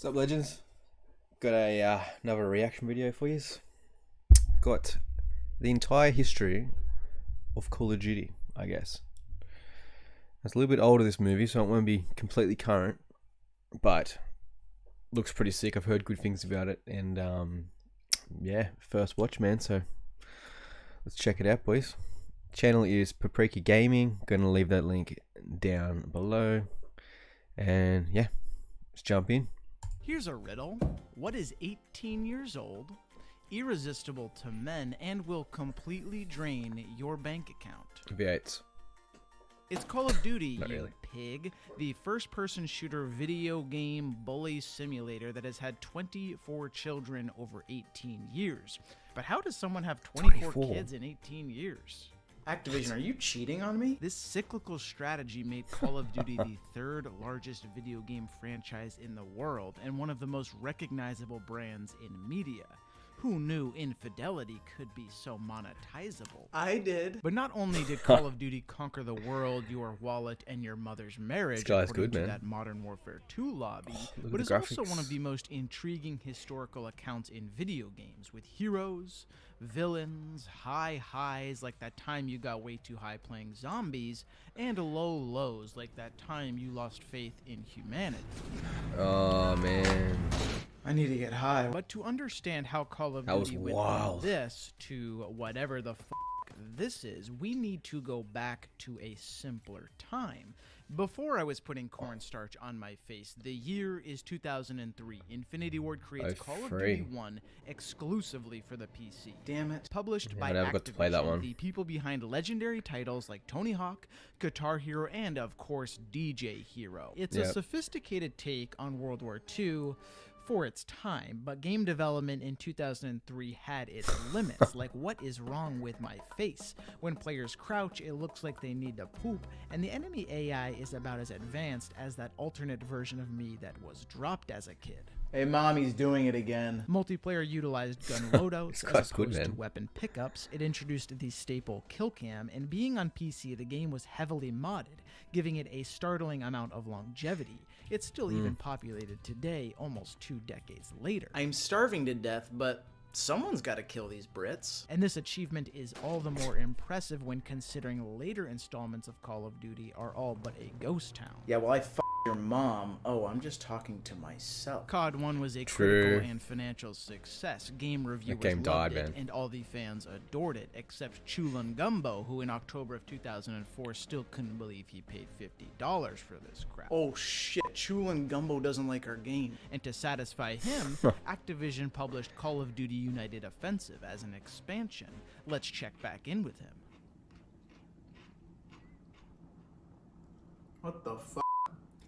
What's up, legends? Got another reaction video for you. Got the entire history of Call of Duty, I guess. It's a little bit older, this movie, so it won't be completely current, but looks pretty sick. I've heard good things about it, and yeah, first watch, man. So let's check it out, boys. Channel is Paprika Gaming. Gonna leave that link down below, and yeah, let's jump in. Here's a riddle. What is 18 years old, irresistible to men, and will completely drain your bank account? V8s. It's Call of Duty, Not you really. pig, the first-person shooter video game bully simulator that has had 24 children over 18 years. But how does someone have 24 kids in 18 years? Activision, are you cheating on me? This cyclical strategy made Call of Duty the third largest video game franchise in the world and one of the most recognizable brands in media. Who knew infidelity could be so monetizable? I did. But not only did Call of Duty conquer the world, your wallet, and your mother's marriage, This guy's according good, to man. that Modern Warfare 2 lobby, look but at is the also graphics. one of the most intriguing historical accounts in video games, with heroes, villains, high highs like that time you got way too high playing zombies, and low lows like that time you lost faith in humanity. Oh man. I need to get high. But to understand how Call of That was Duty went wild. from this to whatever the f this is, we need to go back to a simpler time. Before I was putting cornstarch on my face, the year is 2003. Infinity Ward creates Call of Duty 1 exclusively for the PC. Damn it. Published by I never got to play that Activision, one. the people behind legendary titles like Tony Hawk, Guitar Hero, and of course DJ Hero. It's a Yep. sophisticated take on World War II for its time, but game development in 2003 had its limits. Like, what is wrong with my face? When players crouch, it looks like they need to poop, and the enemy AI is about as advanced as that alternate version of me that was dropped as a kid. Hey, mommy's doing it again. Multiplayer utilized gun loadouts This as guy's good, opposed to man. weapon pickups. It introduced the staple kill cam, and being on PC, the game was heavily modded, giving it a startling amount of longevity. It's still even populated today, almost 2 decades later. I'm starving to death, but someone's got to kill these Brits. And this achievement is all the more impressive when considering later installments of Call of Duty are all but a ghost town. Yeah, well, I f***ed your mom. Oh, I'm just talking to myself. COD 1 was a True. critical and financial success. Game reviewers game loved died, it, man. and all the fans adored it, except Chulun Gumbo, who in October of 2004 still couldn't believe he paid $50 for this crap. Oh, shit. Chulun Gumbo doesn't like our game. And to satisfy him, Activision published Call of Duty United Offensive as an expansion. Let's check back in with him. What the f***?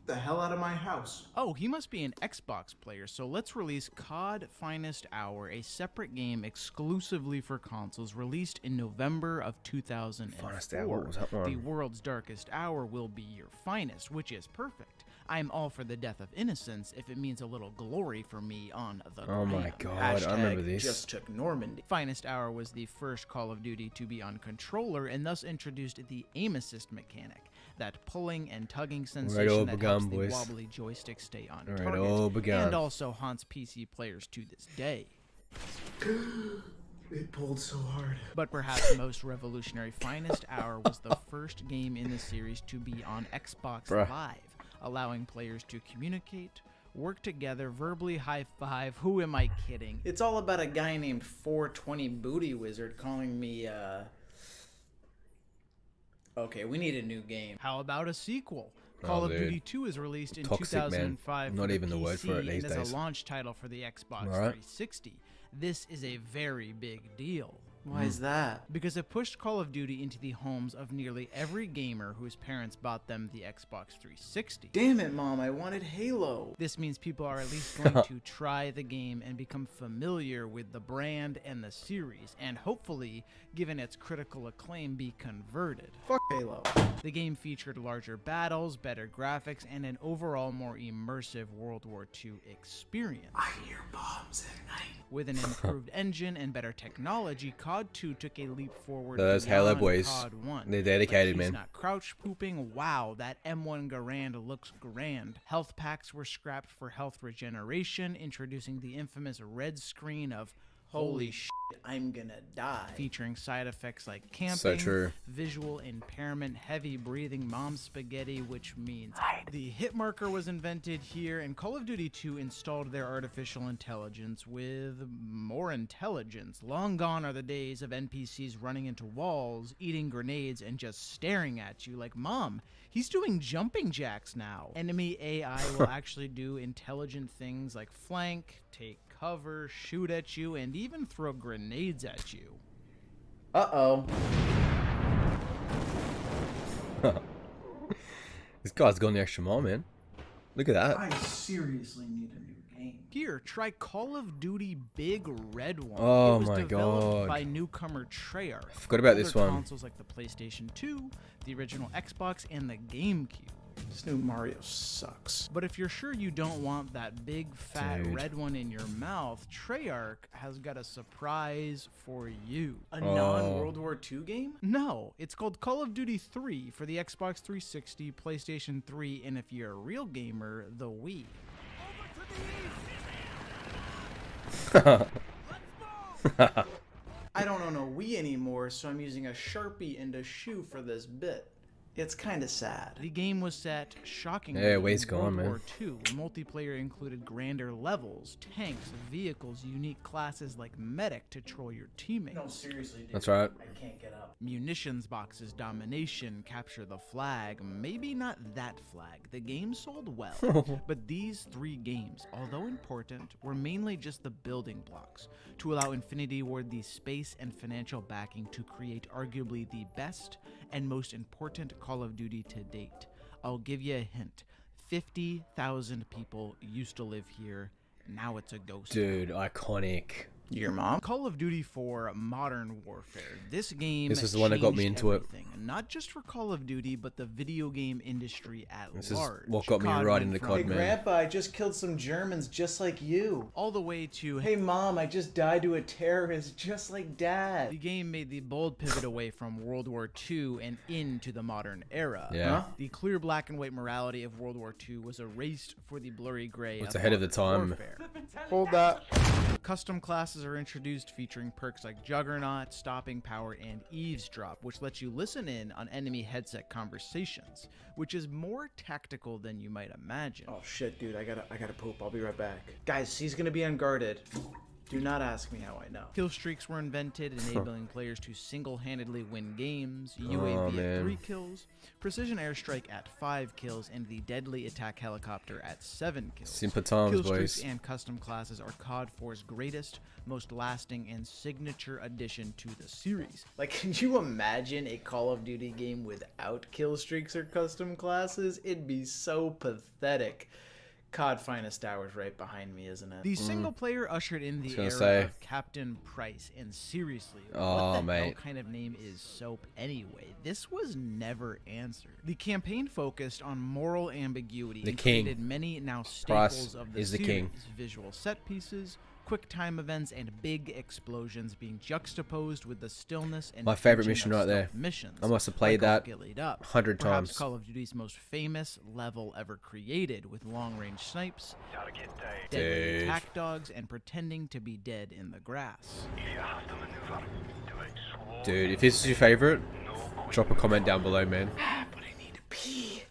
Get the hell out of my house. Oh, he must be an Xbox player, so let's release COD Finest Hour, a separate game exclusively for consoles, released in November of 2004. Finest Hour, what was that one? The world's darkest hour will be your finest, which is perfect. I'm all for the death of innocence if it means a little glory for me on the Oh my gram. god, I remember Hashtag this. just took Normandy. Finest Hour was the first Call of Duty to be on controller and thus introduced the aim assist mechanic, that pulling and tugging sensation all that begun, helps the boys. wobbly joystick stay on All right, target, all begun. and also haunts PC players to this day. It pulled so hard. But perhaps most revolutionary, Finest Hour was the first game in the series to be on Xbox Bruh. Live, allowing players to communicate, work together, verbally high-five. Who am I kidding? It's all about a guy named 420 Booty Wizard calling me, Okay, we need a new game. How about a sequel? Call of dude. Duty 2 is released in Toxic, man. 2005 Not for even the word for it PC these and days. is a launch title for the Xbox Alright. 360. This is a very big deal, Why is that? because it pushed Call of Duty into the homes of nearly every gamer whose parents bought them the Xbox 360. Damn it, Mom, I wanted Halo. This means people are at least going to try the game and become familiar with the brand and the series, and hopefully, given its critical acclaim, be converted. Fuck Halo. The game featured larger battles, better graphics, and an overall more immersive World War II experience. I hear bombs at night. With an improved engine and better technology, COD COD 2 took a leap forward. Those Halo beyond boys, COD 1. they're dedicated, Like, he's man. not crouch pooping. Wow, that M1 Garand looks grand. Health packs were scrapped for health regeneration, introducing the infamous red screen of Holy shit, I'm gonna die. featuring side effects like camping, So true. visual impairment, heavy breathing, mom spaghetti, which means the hit marker was invented here, and Call of Duty 2 installed their artificial intelligence with more intelligence. Long gone are the days of NPCs running into walls, eating grenades, and just staring at you like, Mom, he's doing jumping jacks now. Enemy AI will actually do intelligent things like flank, take cover, shoot at you, and even throw grenades at you. Uh-oh. This guy's gone the extra mile, man. Look at that. I seriously need a new game. Here, try Call of Duty Big Red One. Oh it was my developed God. by newcomer Treyarch. Forgot about Older this one. Consoles like the PlayStation 2, the original Xbox, and the GameCube. This new Mario sucks. But if you're sure you don't want that big fat Dude. red one in your mouth, Treyarch has got a surprise for you. A non-World War II game? No, it's called Call of Duty 3 for the Xbox 360, PlayStation 3, and if you're a real gamer, the Wii. I don't own a Wii anymore, so I'm using a Sharpie and a shoe for this bit. It's kinda sad. The game was set shockingly Yeah, in Wade's gone, World man. War II. Multiplayer included grander levels, tanks, vehicles, unique classes like medic to troll your teammates. No, seriously, dude. That's right. I can't get up. Munitions boxes, domination, capture the flag. Maybe not that flag. The game sold well. But these 3 games, although important, were mainly just the building blocks to allow Infinity Ward the space and financial backing to create arguably the best and most important Call of Duty to date. I'll give you a hint. 50,000 people used to live here. Now it's a ghost. Dude, iconic. Your mom? Call of Duty 4 Modern Warfare. This game This is the one that got me changed into it. everything. Not just for Call of Duty, but the video game industry at This is large. what got me COD right went into from COD, Hey, man. Grandpa, I just killed some Germans just like you. all the way to Hey, Mom, I just died to a terrorist just like Dad. the game made the bold pivot away from World War II and into the modern era. Yeah. Huh? The clear black and white morality of World War II was erased for the blurry gray It's of ahead of the modern time. warfare. Hold that. Custom classes are introduced featuring perks like Juggernaut, Stopping Power, and Eavesdrop, which lets you listen in on enemy headset conversations, which is more tactical than you might imagine. Oh shit, dude, I gotta poop. I'll be right back. Guys, he's gonna be unguarded. Do not ask me how I know. Kill streaks were invented, enabling players to single-handedly win games, Oh, UAV at man. 3 kills, precision airstrike at 5 kills, and the deadly attack helicopter at 7 kills. Simple times, Kill streaks boys. and custom classes are COD 4's greatest, most lasting, and signature addition to the series. Like, can you imagine a Call of Duty game without kill streaks or custom classes? It'd be so pathetic. COD Finest Hours right behind me, isn't it? The single player ushered in the gonna era say. of Captain Price, and seriously, Oh, what the hell mate. kind of name is Soap anyway? This was never answered. The campaign focused on moral ambiguity The and king. created many now Price staples of the is the series. king. Visual set pieces, quick time events, and big explosions being juxtaposed with the stillness and My favorite tension mission of right there. stealth missions. I must have played like that Gillied Up, 100 perhaps times. Call of Duty's most famous level ever created, with long-range snipes, deadly Dude. attack dogs, and pretending to be dead in the grass. Dude, if this is your favorite, drop a comment down below, man. But I need to pee.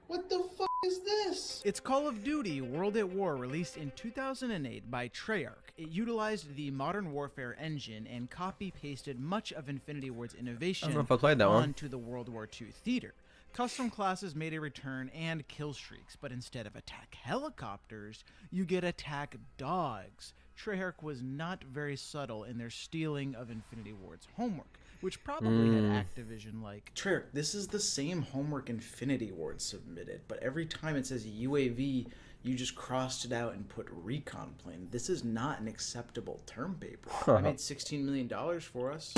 What the fuck is this? It's Call of Duty World at War, released in 2008 by Treyarch. It utilized the Modern Warfare engine and copy-pasted much of Infinity Ward's innovation I don't know if I played that one. onto the World War II theater. Custom classes made a return and kill streaks, but instead of attack helicopters, you get attack dogs. Treyarch was not very subtle in their stealing of Infinity Ward's homework, which probably had Activision like, Treyarch, this is the same homework Infinity Ward submitted, but every time it says UAV, you just crossed it out and put recon plane. This is not an acceptable term paper. I made $16 million for us.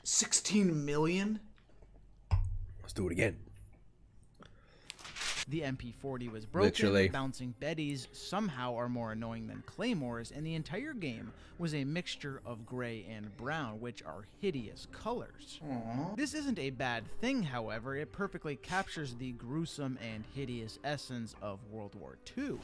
16 million? Let's do it again. The MP40 was broken, Literally. bouncing Bettys somehow are more annoying than Claymores, and the entire game was a mixture of gray and brown, which are hideous colors. Aww. This isn't a bad thing, however. It perfectly captures the gruesome and hideous essence of World War II.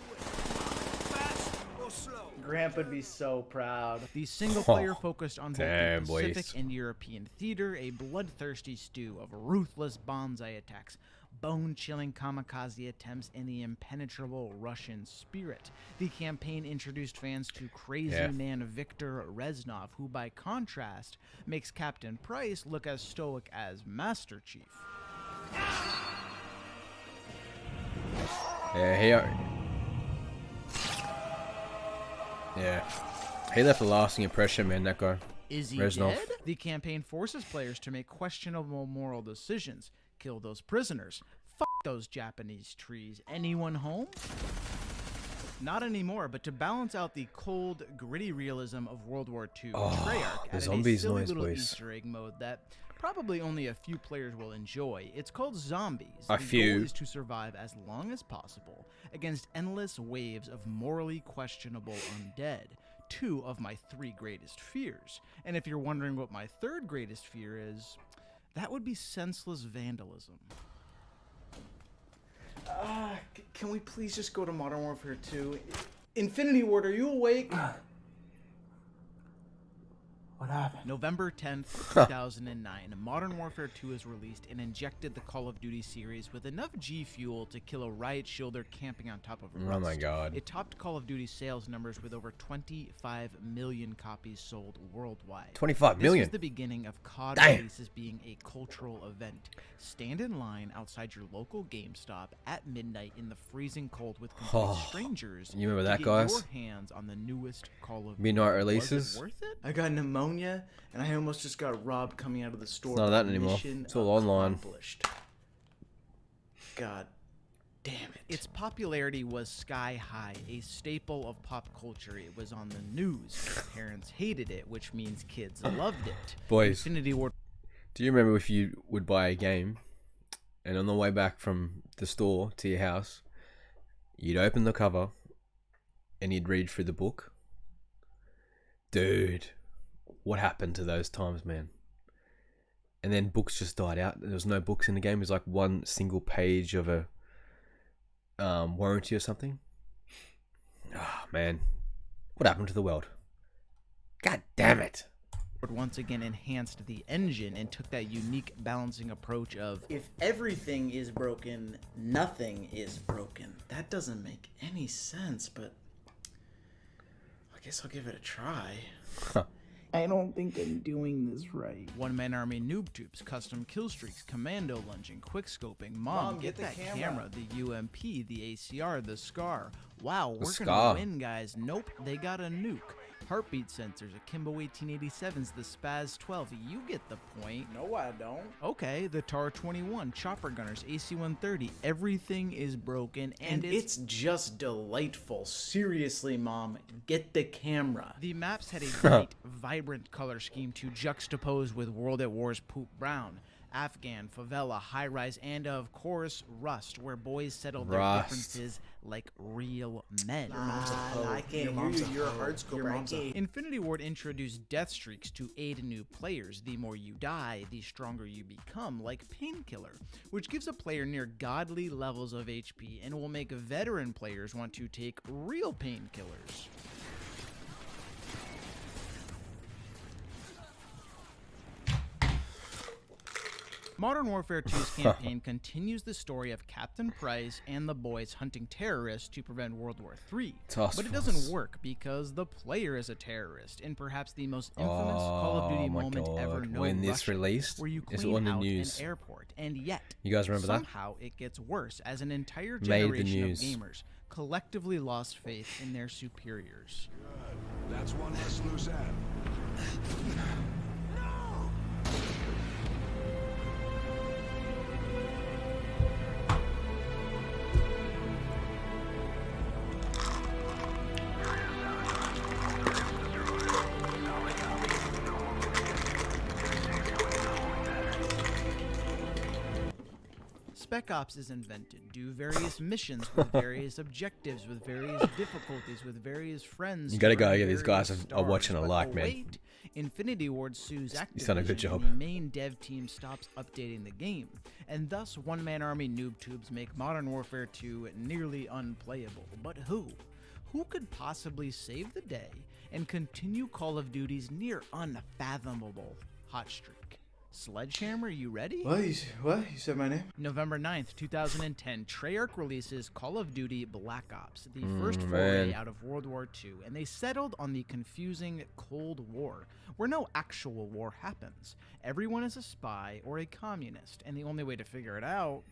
Grandpa'd be so proud. The single player focused on both Damn, the Pacific boys. and European theater, a bloodthirsty stew of ruthless bonsai attacks, bone-chilling kamikaze attempts, and the impenetrable Russian spirit. The campaign introduced fans to crazy man Viktor Reznov, who by contrast makes Captain Price look as stoic as Master Chief. He left a lasting impression, man, that guy. Is he Reznov. dead? The campaign forces players to make questionable moral decisions. Kill those prisoners. Fuck those Japanese trees. Anyone home? Not anymore, but to balance out the cold, gritty realism of World War II, Treyarch the added zombies a silly noise, little boys. Easter egg mode that probably only a few players will enjoy. It's called Zombies. A The few. goal is to survive as long as possible against endless waves of morally questionable undead. 2 of my 3 greatest fears. And if you're wondering what my 3rd greatest fear is, that would be senseless vandalism. Can we please just go to Modern Warfare 2? Infinity Ward, are you awake? What happened? November 10th, 2009, Modern Warfare 2 is released and injected the Call of Duty series with enough G Fuel to kill a riot shielder camping on top of a Oh my rust. God. It topped Call of Duty sales numbers with over 25 million copies sold worldwide. 25 This million. was the beginning of COD Damn. releases being a cultural event. Stand in line outside your local GameStop at midnight in the freezing cold with complete strangers. You remember to that, get guys? your hands on the newest Call of Duty. Midnight Was releases. it worth it? I got pneumonia, and I almost just got robbed coming out of the store. It's none of that but anymore. mission It's all online. accomplished. God damn it. Its popularity was sky high, a staple of pop culture. It was on the news. Parents hated it, which means kids loved it. Boys. Infinity Ward Do you remember if you would buy a game and on the way back from the store to your house, you'd open the cover and you'd read through the book? Dude, what happened to those times, man? And then books just died out. There was no books in the game. It was like one single page of a warranty or something. Ah, man. What happened to the world? God damn it. once again enhanced the engine and took that unique balancing approach of If everything is broken, nothing is broken. That doesn't make any sense, but I guess I'll give it a try. I don't think I'm doing this right. one-man army noob tubes, custom kill streaks, commando lunging, quick scoping. Mom, get the that camera. the UMP, the ACR, the SCAR. Wow, we're SCAR. gonna win, guys. Nope, they got a nuke. Heartbeat sensors, Akimbo 1887s, the Spaz 12. You get the point. No, I don't. Okay, the TAR 21, chopper gunners, AC 130. Everything is broken, And it's just delightful. Seriously, Mom, get the camera. The maps had a bright, vibrant color scheme to juxtapose with World at War's Poop Brown, Afghan, favela, high-rise, and of course, Rust, where boys settled their Rust. differences like real men. I can't hear you. You're a hard scoper. I can't. Infinity Ward introduced death streaks to aid new players. The more you die, the stronger you become, like Painkiller, which gives a player near godly levels of HP and will make veteran players want to take real painkillers. Modern Warfare 2's campaign continues the story of Captain Price and the boys hunting terrorists to prevent World War III. Task But it Force. doesn't work because the player is a terrorist in perhaps the most infamous Call of Duty Oh my moment ever God. known. When this released, where you it's clean on the out news. an airport, and yet You guys remember that? somehow it gets worse as an entire Made the generation of news. gamers collectively lost faith in their superiors. That's one less loose end. Spec Ops is invented. Do various missions with various objectives, with various difficulties, with various friends. You gotta to go, earn yeah, these guys various are watching stars. alike, But man. wait, Infinity Ward sues Activision. done a good job. And the main dev team stops updating the game, and thus one-man army noob tubes make Modern Warfare 2 nearly unplayable. But who? Who could possibly save the day and continue Call of Duty's near unfathomable hot streak? Sledgehammer, you ready? What? You said my name? November 9th, 2010, Treyarch releases Call of Duty Black Ops, the first foray man. out of World War II, and they settled on the confusing Cold War, where no actual war happens. Everyone is a spy or a communist, and the only way to figure it out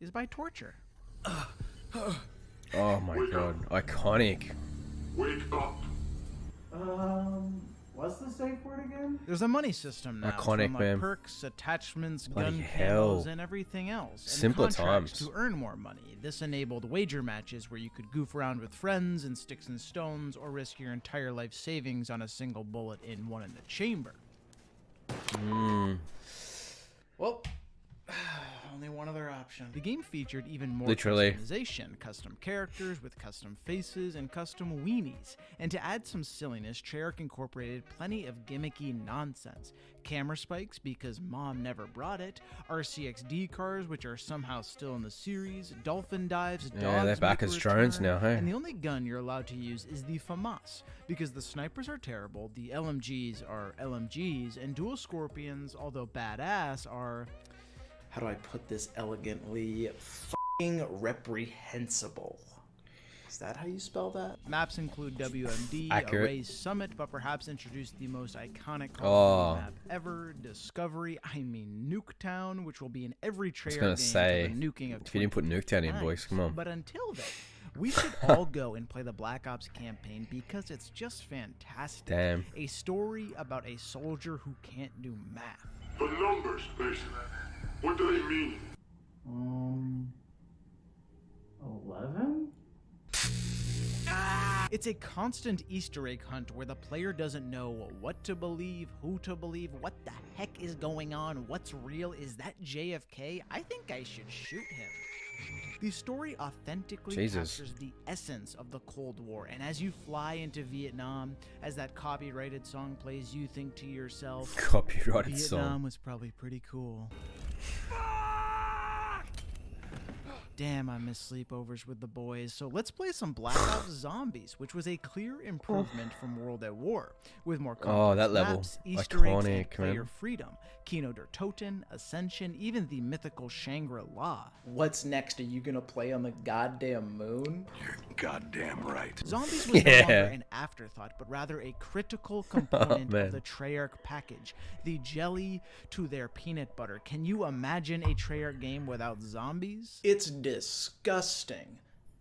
is by torture. Oh my god, iconic. Wake up. What's the safe word again? There's a money system now, Iconic, from man. perks, attachments, Bloody gun hell. camos, and everything else. And Simpler contracts times. to earn more money. This enabled wager matches where you could goof around with friends and sticks and stones, or risk your entire life savings on a single bullet in one in the chamber. Well, only one other option. The game featured even more Literally. customization, custom characters with custom faces and custom weenies. And to add some silliness, Treyarch incorporated plenty of gimmicky nonsense. Camera spikes because mom never brought it, RCXD cars which are somehow still in the series, dolphin dives, Yeah, dogs they're back make a as drones return, now, hey? and the only gun you're allowed to use is the FAMAS, because the snipers are terrible, the LMGs are LMGs, and dual scorpions, although badass, are... How do I put this elegantly? F***ing reprehensible. Is that how you spell that? Maps include WMD, Accurate. Array's Summit, but perhaps introduced the most iconic Call of Duty map ever, Discovery, Nuketown, which will be in every Treyarch gonna game say, until the nuking of if you didn't put Nuketown in, 2029. boys, come on. But until then, we should all go and play the Black Ops campaign because it's just fantastic. Damn. A story about a soldier who can't do math. The numbers, Mason. What do they mean? 11? It's a constant Easter egg hunt where the player doesn't know what to believe, who to believe, what the heck is going on, what's real, is that JFK? I think I should shoot him. The story authentically Jesus. captures the essence of the Cold War, and as you fly into Vietnam, as that copyrighted song plays, you think to yourself, Copyrighted Vietnam song. was probably pretty cool. Damn, I miss sleepovers with the boys. So let's play some Black Ops Zombies, which was a clear improvement from World at War, with more complex that level. maps, Easter eggs, and Iconic, player man. freedom. Kino der Toten, Ascension, even the mythical Shangri-La. What's next? Are you gonna play on the goddamn moon? You're goddamn right. Zombies was no Yeah. longer an afterthought, but rather a critical component man. of the Treyarch package. The jelly to their peanut butter. Can you imagine a Treyarch game without zombies? It's disgusting.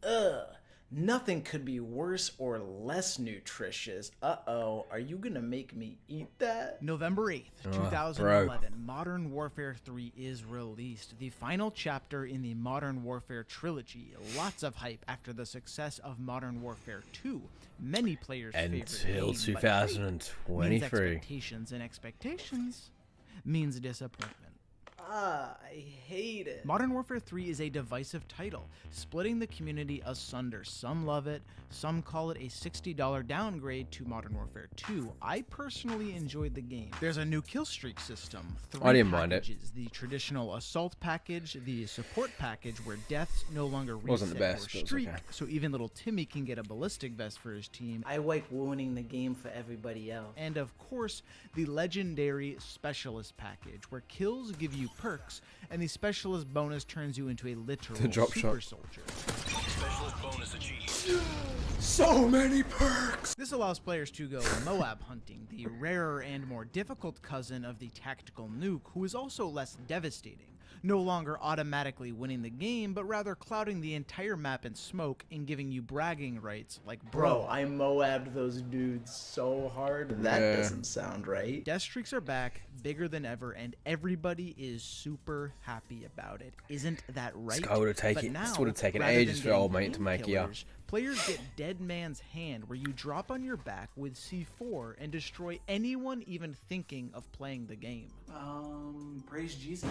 Ugh. Nothing could be worse or less nutritious. Uh-oh, are you gonna make me eat that? November 8th, 2011, Modern Warfare 3 is released, the final chapter in the Modern Warfare trilogy. Lots of hype after the success of Modern Warfare 2. Many players' favorite Until game, but hype 2023. means expectations, and expectations means disappointment. I hate it. Modern Warfare 3 is a divisive title, splitting the community asunder. Some love it, some call it a $60 downgrade to Modern Warfare 2. I personally enjoyed the game. There's a new kill streak system, 3 I didn't mind it. packages, the traditional assault package, the support package where deaths no longer reset Wasn't the best, or but it was streak, okay. so even little Timmy can get a ballistic vest for his team. I like ruining the game for everybody else. And of course, the legendary Specialist package, where kills give you perks, and the Specialist bonus turns you into a literal The drop super shot. soldier. Specialist bonus achieved. So many perks! This allows players to go Moab hunting, the rarer and more difficult cousin of the tactical nuke, who is also less devastating. No longer automatically winning the game, but rather clouding the entire map in smoke and giving you bragging rights like, Bro, I Moabbed those dudes so hard. That Yeah. doesn't sound right. Death streaks are back, bigger than ever, and everybody is super happy about it. Isn't that right? guy would've But taken- this now, would've taken rather ages than for old getting mate to make, yeah. painkillers, players get Dead Man's Hand, where you drop on your back with C4 and destroy anyone even thinking of playing the game. Praise Jesus.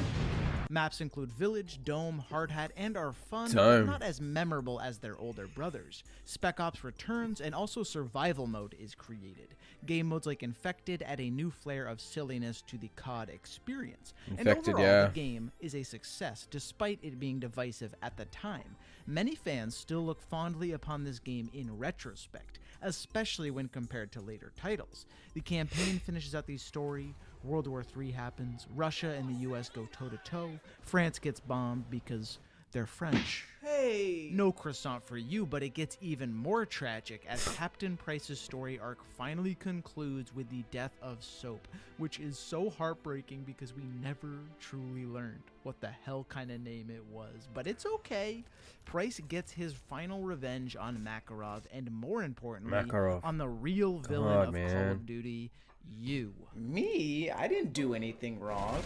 Maps include Village, Dome, Hard Hat, and are fun, Dome. but not as memorable as their older brothers. Spec Ops returns, and also Survival Mode is created. Game modes like Infected add a new flair of silliness to the COD experience. Infected, and overall, yeah. the game is a success, despite it being divisive at the time. Many fans still look fondly upon this game in retrospect, especially when compared to later titles. The campaign finishes out the story, World War III happens, Russia and the US go toe-to-toe, France gets bombed because they're French. Hey! No croissant for you, but it gets even more tragic as Captain Price's story arc finally concludes with the death of Soap, which is so heartbreaking because we never truly learned what the hell kind of name it was. But it's okay. Price gets his final revenge on Makarov, and more importantly, Makarov. on the real villain God, of Call man. of Duty, you. Me? I didn't do anything wrong.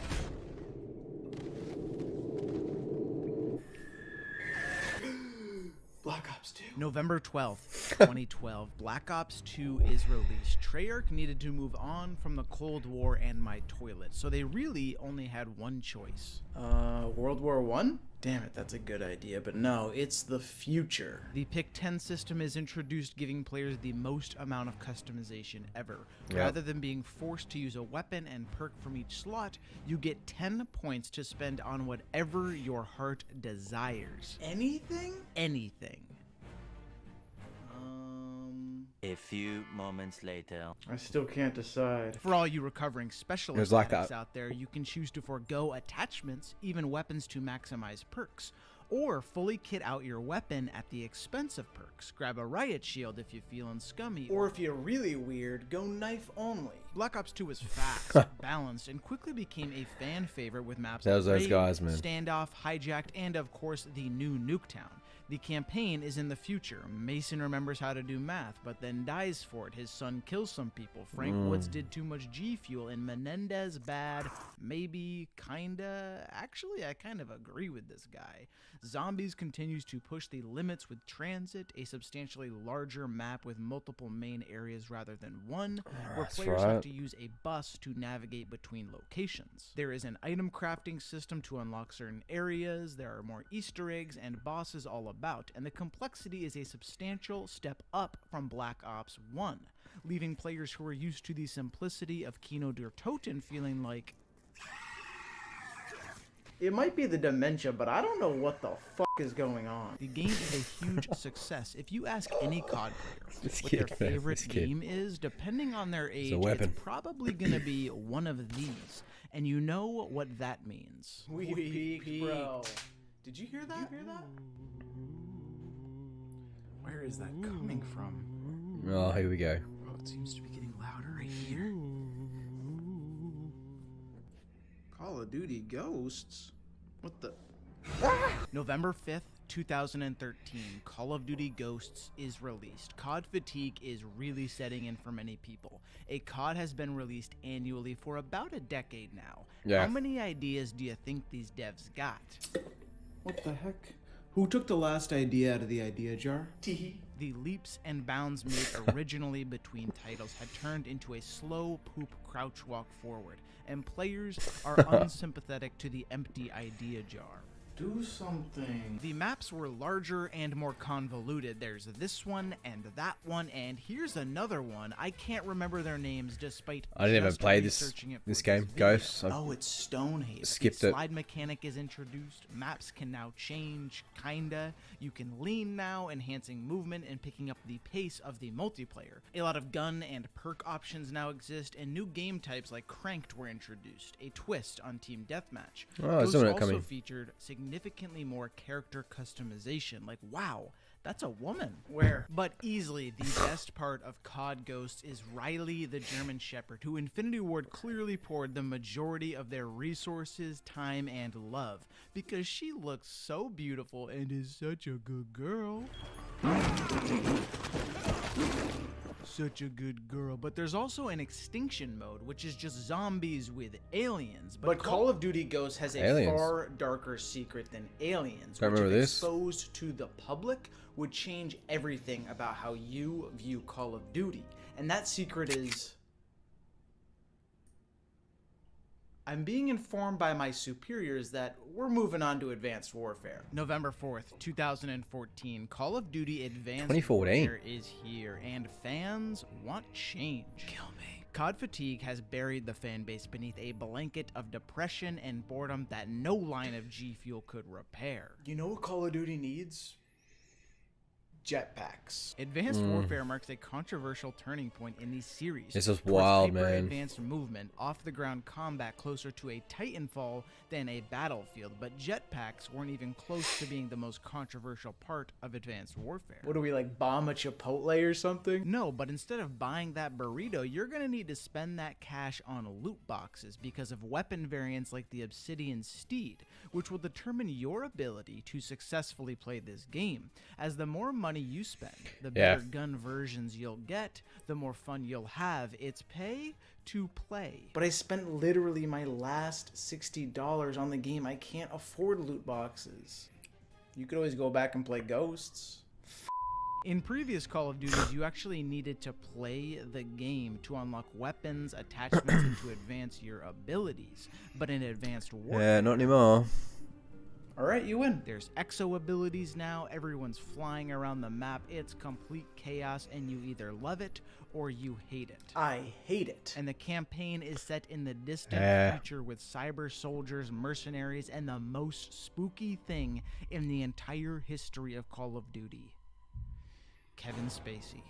Black Ops 2. November 12th, 2012, Black Ops 2 is released. Treyarch needed to move on from the Cold War and my toilet, so they really only had one choice. World War One? Damn it, that's a good idea, but no, it's the future. The Pick 10 system is introduced, giving players the most amount of customization ever. Yep. Rather than being forced to use a weapon and perk from each slot, you get 10 points to spend on whatever your heart desires. Anything? Anything. A few moments later. I still can't decide. For all you recovering specialist It's like addicts that. out there, you can choose to forego attachments, even weapons to maximize perks, or fully kit out your weapon at the expense of perks. Grab a riot shield if you're feeling scummy. Or if you're really weird, go knife only. Black Ops 2 was fast, balanced, and quickly became a fan favorite with maps That was like those Raid, guys, man. Standoff, Hijacked, and of course the new Nuketown. The campaign is in the future. Mason remembers how to do math, but then dies for it. His son kills some people. Frank Woods did too much G Fuel, and Menendez bad. Maybe, kinda. Actually, I kind of agree with this guy. Zombies continues to push the limits with Transit, a substantially larger map with multiple main areas rather than one, where That's players have right. to use a bus to navigate between locations. There is an item crafting system to unlock certain areas, there are more Easter eggs and bosses all about, and the complexity is a substantial step up from Black Ops 1, leaving players who are used to the simplicity of Kino der Toten feeling like, It might be the dementia, but I don't know what the fuck is going on. the game is a huge success. If you ask any COD player This what kid, their man, favorite this kid. game is, depending on their age, a weapon. it's probably going to be one of these. And you know what that means. We peaked, bro. Did you hear that? Where is that coming from? Oh, here we go. Oh, it seems to be getting louder right here. Call of Duty Ghosts? What the? November 5th, 2013, Call of Duty Ghosts is released. COD fatigue is really setting in for many people. A COD has been released annually for about a decade now. Yeah. How many ideas do you think these devs got? What the heck? Who took the last idea out of the idea jar? The leaps and bounds made originally between titles had turned into a slow poop crouch walk forward, and players are unsympathetic to the empty idea jar. Do something. The maps were larger and more convoluted. There's this one and that one, and here's another one. I can't remember their names despite I didn't even just play this researching it for this game, video. Ghosts. Oh, it's Stonehaven. Skipped The it. slide mechanic is introduced. Maps can now change, kinda. You can lean now, enhancing movement and picking up the pace of the multiplayer. A lot of gun and perk options now exist, and new game types like Cranked were introduced, a twist on Team Deathmatch. Oh, I Ghosts saw that also coming. featured significantly more character customization. Like, wow, that's a woman. Where? But easily the best part of COD Ghosts is Riley the German Shepherd, who Infinity Ward clearly poured the majority of their resources, time, and love, because she looks so beautiful and is such a good girl. Such a good girl. But there's also an extinction mode, which is just zombies with aliens. But Call of Duty Ghosts has a Aliens. far darker secret than Aliens, I which remember if this. exposed to the public would change everything about how you view Call of Duty. And that secret is I'm being informed by my superiors that we're moving on to Advanced Warfare. November 4th, 2014, Call of Duty Advanced 2014. Warfare is here, and fans want change. Kill me. COD fatigue has buried the fan base beneath a blanket of depression and boredom that no line of G Fuel could repair. You know what Call of Duty needs? Jetpacks. Advanced Warfare marks a controversial turning point in the series. This is towards wild, man. hyper-advanced movement, off-the-ground combat closer to a Titanfall than a battlefield, but jetpacks weren't even close to being the most controversial part of Advanced Warfare. What do we, like, bomb a Chipotle or something? No, but instead of buying that burrito, you're going to need to spend that cash on loot boxes because of weapon variants like the Obsidian Steed, which will determine your ability to successfully play this game. As the more money you spend, the better gun versions you'll get, the more fun you'll have. It's pay to play. But I spent literally my last $60 on the game. I can't afford loot boxes. You could always go back and play Ghosts. In previous Call of Duties, you actually needed to play the game to unlock weapons, attachments, and to advance your abilities. But in Advanced Warfare, Yeah, not anymore. Alright, you win. there's exo abilities now, everyone's flying around the map, it's complete chaos, and you either love it or you hate it. I hate it. And the campaign is set in the distant future with cyber soldiers, mercenaries, and the most spooky thing in the entire history of Call of Duty. Kevin Spacey.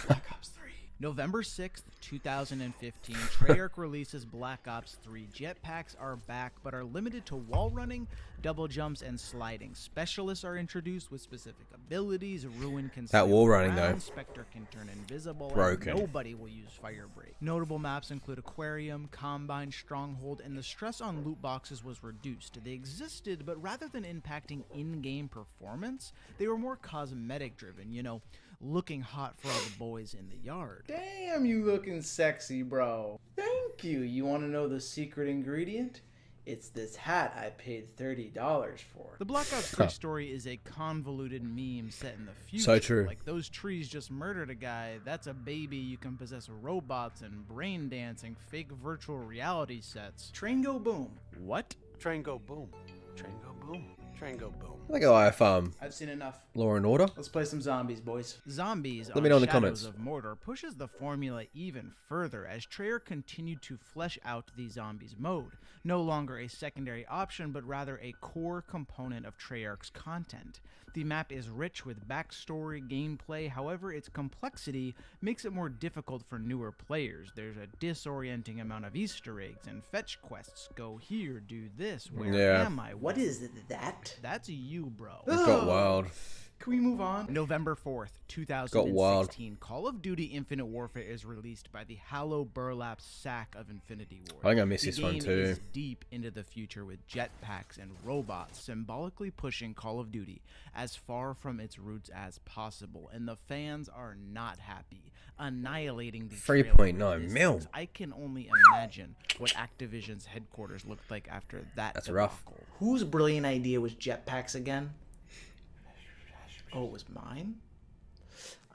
Black Ops 3. November 6th, 2015, Treyarch releases Black Ops 3. Jetpacks are back, but are limited to wall running, double jumps, and sliding. Specialists are introduced with specific abilities. Ruin can That sail wall running, around, though. Spectre can turn invisible, Broken. and nobody will use fire break. Notable maps include Aquarium, Combine, Stronghold, and the stress on loot boxes was reduced. They existed, but rather than impacting in-game performance, they were more cosmetic-driven, you know, looking hot for all the boys in the yard. Damn, you looking sexy, bro. Thank you. You want to know the secret ingredient? It's this hat I paid $30 for. The Black Ops 3 story is a convoluted meme set in the future. So true. Like, those trees just murdered a guy. That's a baby. You can possess robots and brain dancing, fake virtual reality sets. Train go boom. What? Train go boom. Train go boom. Train go boom. I think I have I've seen enough. Law and Order. Let's play some zombies, boys. Zombies Let me know in the Shadows comments. of Mordor pushes the formula even further as Treyarch continued to flesh out the zombies mode. No longer a secondary option, but rather a core component of Treyarch's content. The map is rich with backstory, gameplay, however its complexity makes it more difficult for newer players. There's a disorienting amount of Easter eggs and fetch quests. Go here, do this, where Yeah. am I? What is that? That's you, bro. It got wild. Can we move on? November 4th, Got wild. 2016, Call of Duty Infinite Warfare is released by the Hallow Burlap sack of Infinity Ward. I think I missed The this one game too. is deep into the future with jetpacks and robots, symbolically pushing Call of Duty as far from its roots as possible, and the fans are not happy, annihilating the 3.9 trailer with mil. distance. I can only imagine what Activision's headquarters looked like after that That's rough. debacle. Whose brilliant idea was jetpacks again? Oh, it was mine?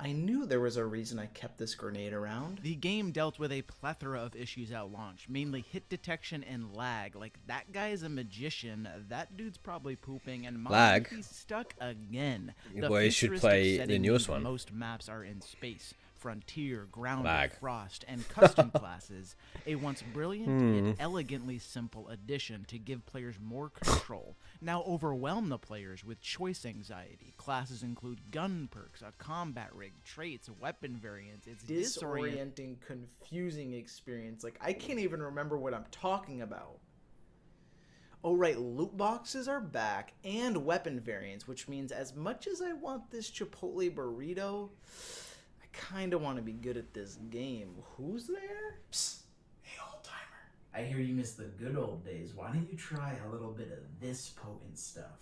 I knew there was a reason I kept this grenade around. The game dealt with a plethora of issues at launch, mainly hit detection and lag. Like, that guy is a magician, that dude's probably pooping, and Lag? he's stuck again. Well, you should play the setting newest means one. Most maps are in space, frontier, ground, Lag. frost, and custom classes. A once brilliant yet elegantly simple addition to give players more control. Now overwhelm the players with choice anxiety. Classes include gun perks, a combat rig, traits, weapon variants. It's disorienting. Disorienting, confusing experience. Like, I can't even remember what I'm talking about. Oh, right, loot boxes are back, and weapon variants, which means as much as I want this Chipotle burrito, I kind of want to be good at this game. Who's there? Psst. Hey, old-timer. I hear you miss the good old days. Why don't you try a little bit of this potent stuff?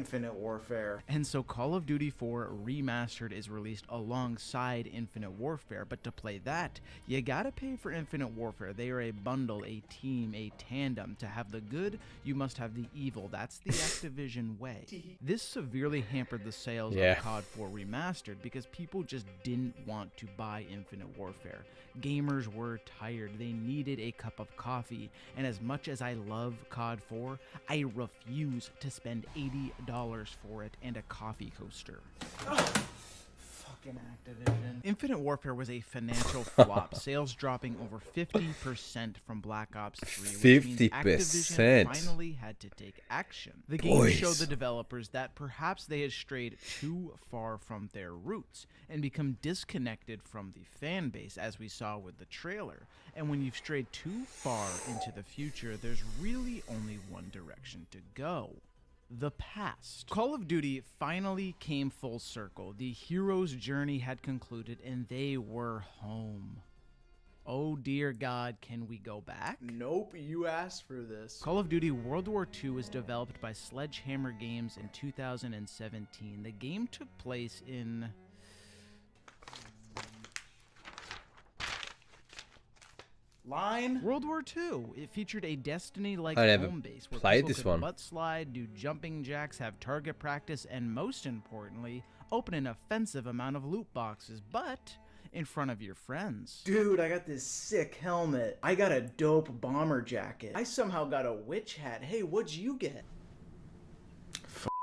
Infinite Warfare. And so Call of Duty 4 Remastered is released alongside Infinite Warfare, but to play that, you gotta pay for Infinite Warfare. They are a bundle, a team, a tandem. To have the good, you must have the evil. That's the Activision way. This severely hampered the sales of COD 4 Remastered because people just didn't want to buy Infinite Warfare. Gamers were tired. They needed a cup of coffee, and as much as I love COD 4, I refuse to spend $80 for it and a coffee coaster. Fucking Activision. Infinite Warfare was a financial flop, sales dropping over 50% from Black Ops 3, which means Activision finally had to take action. The game showed the developers that perhaps they had strayed too far from their roots and become disconnected from the fan base, as we saw with the trailer. And when you've strayed too far into the future, there's really only one direction to go. The past. Call of Duty finally came full circle. The hero's journey had concluded and they were home. Oh dear God, can we go back? Nope, you asked for this. Call of Duty World War II was developed by Sledgehammer Games in 2017. The game took place in... World War II. It featured a Destiny-like home base where people could butt slide, do jumping jacks, have target practice, and most importantly, open an offensive amount of loot boxes, but in front of your friends. Dude, I got this sick helmet. I got a dope bomber jacket. I somehow got a witch hat. Hey, what'd you get?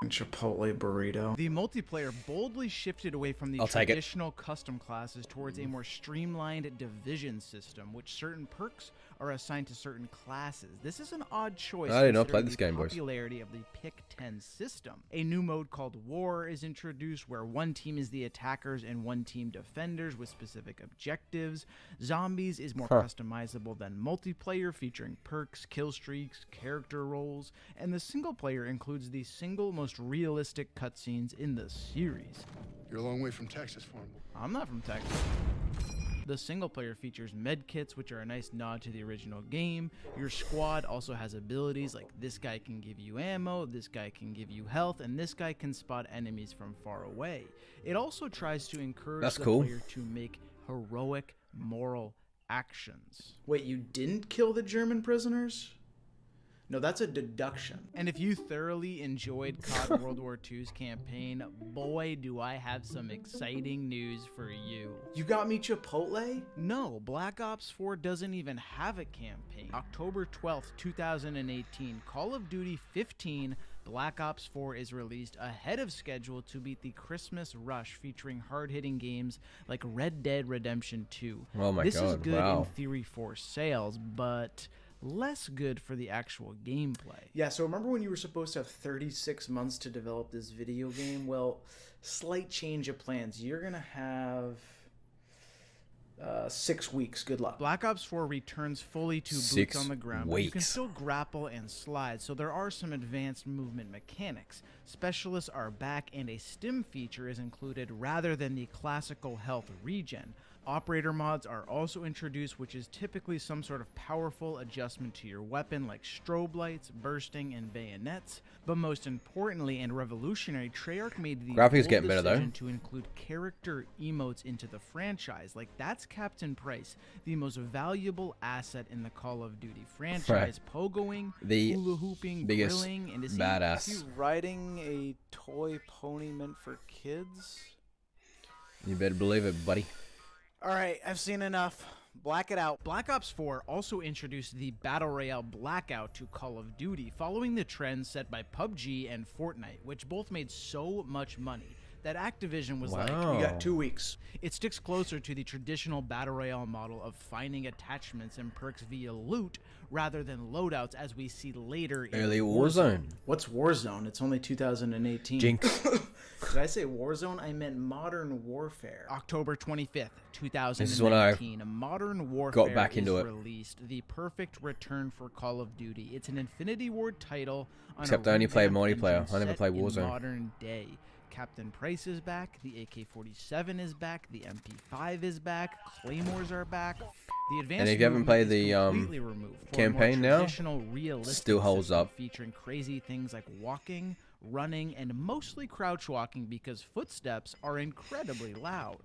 Chipotle burrito. The multiplayer boldly shifted away from the traditional custom classes towards a more streamlined division system, which certain perks are assigned to certain classes. This is an odd choice. I did not play this game, boys. Popularity of the Pick 10 system. A new mode called War is introduced, where one team is the attackers and one team defenders with specific objectives. Zombies is more customizable than multiplayer, featuring perks, kill streaks, character roles, and the single player includes the single most realistic cutscenes in the series. You're a long way from Texas, Farm. I'm not from Texas. The single player features medkits, which are a nice nod to the original game. Your squad also has abilities like this guy can give you ammo, this guy can give you health, and this guy can spot enemies from far away. It also tries to encourage the player to make heroic moral actions. Wait, you didn't kill the German prisoners? No, that's a deduction. And if you thoroughly enjoyed COD World War II's campaign, boy, do I have some exciting news for you. You got me Chipotle? No, Black Ops 4 doesn't even have a campaign. October 12th, 2018, Call of Duty 15 Black Ops 4 is released ahead of schedule to beat the Christmas rush, featuring hard-hitting games like Red Dead Redemption 2. Oh my God, this is good in theory for sales, but less good for the actual gameplay. Yeah, so remember when you were supposed to have 36 months to develop this video game? Well, slight change of plans. You're going to have 6 weeks. Good luck. Black Ops 4 returns fully to boots on the ground, but you can still grapple and slide, so there are some advanced movement mechanics. Specialists are back, and a stim feature is included rather than the classical health regen. Operator mods are also introduced, which is typically some sort of powerful adjustment to your weapon like strobe lights, bursting, and bayonets. But most importantly and revolutionary, Treyarch made the graphics getting better though to include character emotes into the franchise. Like, that's Captain Price, the most valuable asset in the Call of Duty franchise. Pogoing, the hula hooping, biggest grilling, and is badass. He riding a toy pony meant for kids? You better believe it, buddy. All right, I've seen enough. Black it out. Black Ops 4 also introduced the Battle Royale Blackout to Call of Duty, following the trends set by PUBG and Fortnite, which both made so much money that Activision was like, you got 2 weeks. It sticks closer to the traditional Battle Royale model of finding attachments and perks via loot rather than loadouts, as we see later in early Warzone. What's Warzone? It's only 2018. Jinx. Did I say Warzone? I meant Modern Warfare. October 25th, 2019. This is when I Modern Warfare got back into is it. Released, the perfect return for Call of Duty. It's an Infinity Ward title. Except I only played multiplayer. I never played Warzone. Modern day. Captain Price is back, the AK-47 is back, the MP5 is back, Claymores are back. The advanced and if you haven't played the campaign now, realistic still holds up. featuring crazy things like walking, running, and mostly crouch walking because footsteps are incredibly loud.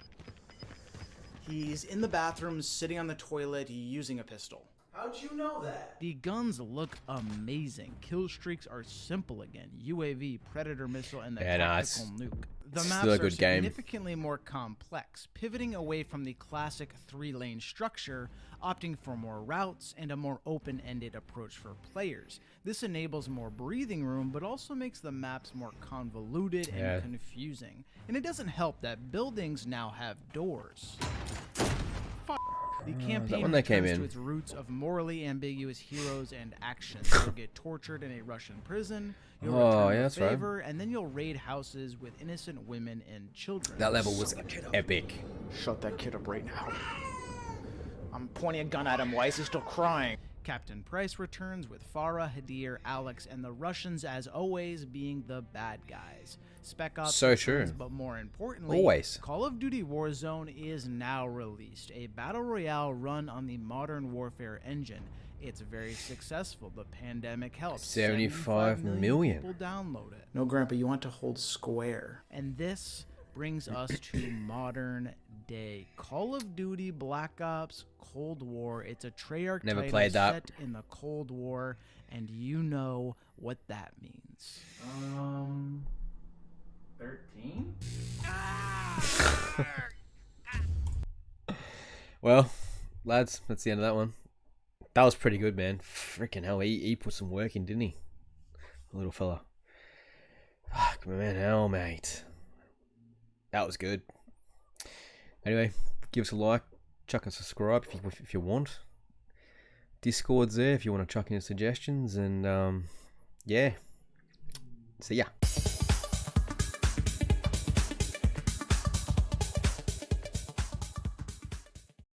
He's in the bathroom, sitting on the toilet, using a pistol. How'd you know that? The guns look amazing. Kill streaks are simple again. UAV, Predator missile, and the tactical nuke. The Still maps a are good game. significantly more complex, pivoting away from the classic 3-lane structure, opting for more routes and a more open-ended approach for players. This enables more breathing room, but also makes the maps more convoluted and confusing. And it doesn't help that buildings now have doors. The campaign one that came returns in. to its roots of morally ambiguous heroes and actions. You'll get tortured in a Russian prison, you'll return a favor, and then you'll raid houses with innocent women and children. That level was epic. Shut that kid up right now. I'm pointing a gun at him. Why is he still crying? Captain Price returns with Farah, Hadir, Alex, and the Russians as always being the bad guys. Spec Ops So returns, true. but more importantly, Always. Call of Duty Warzone is now released, a battle royale run on the Modern Warfare engine. It's very successful. The pandemic helped. 75 million million. people download it. No, Grandpa, you want to hold square. And this brings us to modern day. Call of Duty Black Ops Cold War. It's a Treyarch Never title played that. set in the Cold War, and you know what that means. 13? Well, lads, that's the end of that one. That was pretty good, man. Freaking hell, he put some work in, didn't he? Little fella. Fuck, man, hell, mate. That was good. Anyway, give us a like, chuck a subscribe if you want. Discord's there if you want to chuck in suggestions, and yeah. See ya.